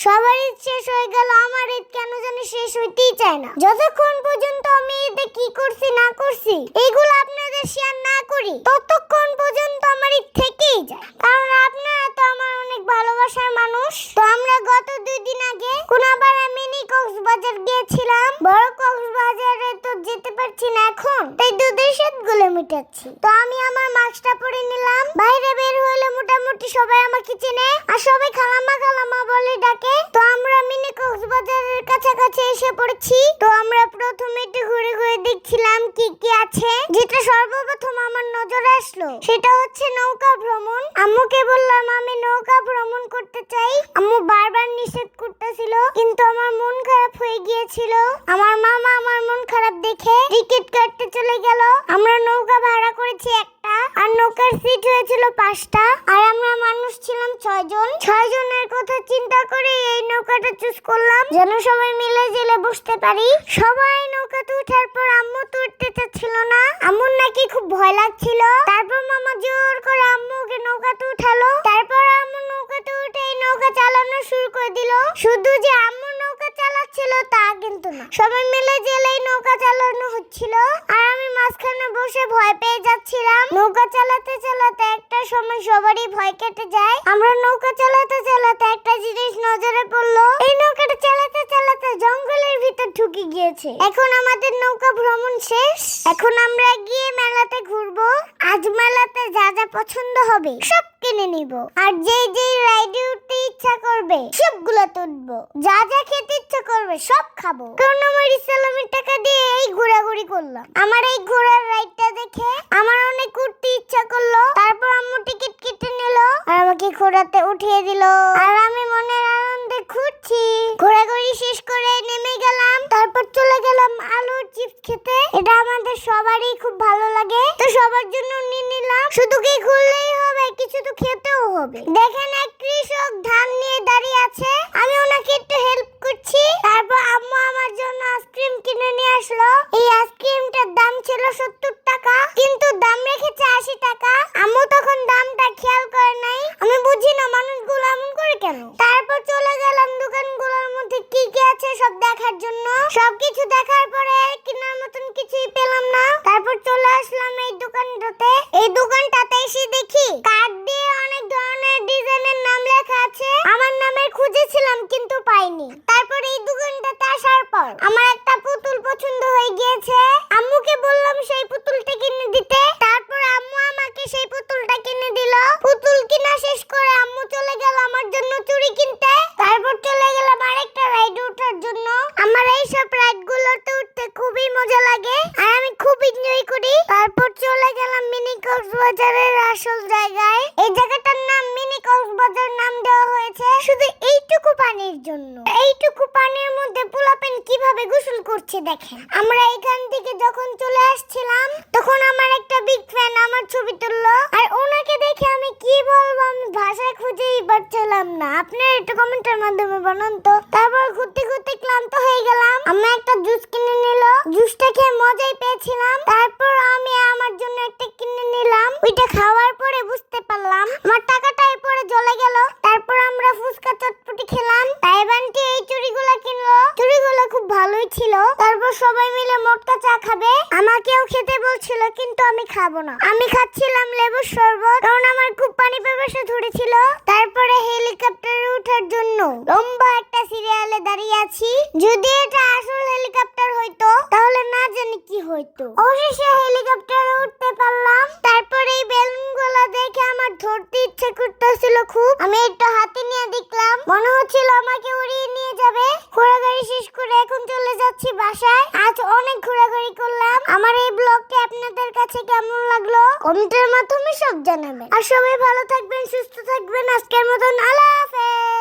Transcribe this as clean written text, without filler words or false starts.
সবার ঈদ শেষ হয়ে গেল, আমার ঈদ কেন জানি শেষ হইতেই চায় না। যতক্ষণ পর্যন্ত আমি ঈদে কি করছি না করছি এইগুলো আপনাদের শেয়ার না করি, ততক্ষণ পর্যন্ত আমার ঈদ থেকেই যায়। কারণ আপনারা তো আমার অনেক ভালোবাসার মানুষ। তো আমরা গত 2 দিন আগে কোনাপাড়া মিনি কক্সবাজার গিয়েছিলাম। বড় কক্সবাজারে তো যেতে পারছি না এখন, তাই দুধের স্বাদগুলো মিটাচ্ছি। তো আমি আমার মাস্কটা পরে নিলাম। বাইরে বের হলে মোটামুটি সবাই আমাকে চেনে, আর সবাই খালাম্মা খালাম্মা বলে ডাকে। তো আমরা মিনি কক্সবাজারের কাছাকাছি এসে পড়েছি। তো আমরা প্রথমে একটু ঘুরে ঘুরে দেখছিলাম কি কি আছে। যেটা সর্বপ্রথম আমার নজরে আসলো সেটা হচ্ছে নৌকা ভ্রমণ। আম্মুকে বললাম আমি নৌকা ভ্রমণ করতে চাই। আম্মু বারবার নিষেধ করতেছিল, কিন্তু আমার মন খারাপ হয়ে গিয়েছিল। আমার মামা আমার মন খারাপ দেখে টিকিট কাটতে চলে গেল। আমরা নৌকা ভাড়া করেছি একটা, আর নৌকার সিট হয়েছিল 5টা, আর আমরা মানুষ ছিলাম 6 জন। 6 জনের কথা চিন্তা করে এই নৌকাটা চুজ করলাম, যেন সবাই মিলে জেলে বসতে পারি। সবাই নৌকাতে ওঠার পর আম্মু তো উঠতে চাচ্ছিল না, আম্মুর নাকি খুব ভয় লাগছিল। তারপর মামা জোর করে আম্মুকে নৌকাতে উঠালো। তারপর আম্মু নৌকাতে উঠে এই নৌকা চালানো শুরু করে দিল। শুধু যে আম্মু নৌকা চালাচ্ছিল তা কিন্তু না, সবাই মিলে জেলেই নৌকা চালানো হচ্ছিল, আর আমি মাঝখানে বসে ভয় পেয়ে যাচ্ছিলাম। নৌকা চালাতে চালাতে একটা সময় সবারই ভয় কেটে যায়। আমরা নৌকা চালাতে চালাতে একটা জিনিস নজরে পড়লো, এই নৌকাটা চালাতে চালাতে জঙ্গলের ভিতর ঢুকে গিয়েছে। এখন আমাদের নৌকা ভ্রমণ শেষ। এখন আমরা গিয়ে মেলাতে ঘুরবো। আজ মেলাতে যা যা পছন্দ হবে সব কিনে নিব, আর যেই যেই রাইডে উঠতে ইচ্ছা করবে সবগুলো তুলবো। যা যা খেতে ইচ্ছা করবে সব খাবো। কারণ আমার ইসলামের টাকা দিয়ে এই ঘোরাঘুরি করলাম। আমার এই ঘোড়ার রাইডটা দেখে আমার অনেক উঠতে ইচ্ছা করলো। তারপর আম্মু টিকিট কেটে নিল আর আমাকে ঘোড়াতে উঠিয়ে দিল, আর আমি মনের আনন্দে ঘুরছি। ঘোরাঘুরি শেষ করে নেমে গেলাম। তারপর চলে গেলাম আলুর চিপস খেতে। এটা আমাদের সবারই খুব ভালো লাগে, তো সবার জন্য নিয়ে নিলাম। শুধু কি ঘুরলেই হবে, কিছু তো খেতেও হবে। দেখেন এক কৃষক ধান নিয়ে দাঁড়িয়ে আছে, আমি ওনাকে একটু হেল্প করছি। তারপর আম্মু আমার জন্য আইসক্রিম কিনে নিয়ে আসলো। এই আইসক্রিমটার দাম ছিল 70 টাকা, কিন্তু দাম রেখেছে 80 টাকা। আম্মু তখন দামটা খেয়াল করে নাই। আমি বুঝি না মানুষগুলো এমন করে কেন। তারপর চলে গেলাম দোকানগুলোর মধ্যে কি কি আছে সব দেখার জন্য। সবকিছু দেখার পরে কেনার মতন কিছুই পেলাম না। তারপর চলে আসলাম এই দোকানটাতে। এই দোকানটাতে এসে দেখি কার্ড দিয়ে অনেক ধরনের ডিজাইনের নাম লেখা আছে। আমার নামের খুঁজেছিলাম কিন্তু পাইনি। তারপর এই দোকানটাতে আসার পর আমার একটা পুতুল পছন্দ হয়ে গিয়েছে। আম্মুকে বললাম সেই পুতুলটা কিনে দিতে। তারপর আম্মু আমাকে সেই পুতুলটা কিনে দিল। পুতুল কিনা শেষ করে আম্মু চলে গেল আমার জন্য চুড়ি কিনতে। তারপর চলে গেলাম আরেকটা রাইডে ওঠার জন্য। আমার এইসব রাইডগুলোতে উঠতে খুবই মজা লাগে, আর আমি খুব এনজয় করি। তারপর চলে গেলাম মিনি কক্সবাজারের আসল জায়গায়। এই জায়গাটার নাম মিনি কক্সবাজার নাম দেওয়া হয়েছে শুধু এইটুকু পানির জন্য। এইটুকু পানির মধ্যে পোলাপেন কিভাবে গোসল করছে দেখেন। আমরা এখান থেকে যখন চলে আসছিলাম তখন আমার একটা বিগ ফ্যান আমার ছবি তুললো, আর ওনাকে দেখে আমি কি বলবো আমি ভাষায় খুঁজেই পাচ্ছিলাম না। আপনারা একটু কমেন্টের মাধ্যমে বানান তো। তারপর ঘুরতে ঘুরতে ক্লান্ত হয়ে গেলাম। আমি একটা জুস কিনে নিল, জুসটা খেয়ে মজাই পেয়েছিলাম। তারপর আমি আমার জন্য একটা কিনে নিলাম। ওইটা খাওয়ার পরে বুঝতে পারলাম আমার টাকাটা এরপরে জ্বলে গেল। তারপর আমরা ফুচকা চটপটি খেলাম। তাই বান্টি এই চুড়িগুলো কিনলো, চুড়িগুলো খুব ভালোই ছিল। তারপর সবাই মিলে মোটকা চা খাবে। আমাকেও খেতে বলছিল, কিন্তু আমি খাবো না। আমি খাচ্ছিলাম লেবুর শরবত, কারণ আমার খুব পানি পিপাসা ধরেছিল। তারপরে হেলিকপ্টারে ওঠার জন্য লম্বা একটা সিরিয়ালে দাঁড়িয়ে আছি। যদি এটা আসল হেলিকপ্টার হইতো তাহলে না জানি কি হইতো। অবশেষে হেলিকপ্টারে উঠতে পারলাম। তারপরে এই বেলুনগুলো দেখে আমার ধরতে ইচ্ছে করতেছিল খুব। আমি একটু হাতে নিয়ে দেখলাম, মনে হচ্ছিল আমাকে উড়িয়ে নিয়ে যাবে। ঘোরাঘুরি শেষ করে এখন চলে যাচ্ছি বাসায়। আজ অনেক ঘোরাঘুরি করলাম। আমার এই ব্লগটি আপনাদের কাছে কেমন লাগলো কমেন্টের মাধ্যমে সব জানাবেন। আর সবাই ভালো থাকবেন, সুস্থ থাকবেন। আজকের মতন আল্লাহ হাফেজ।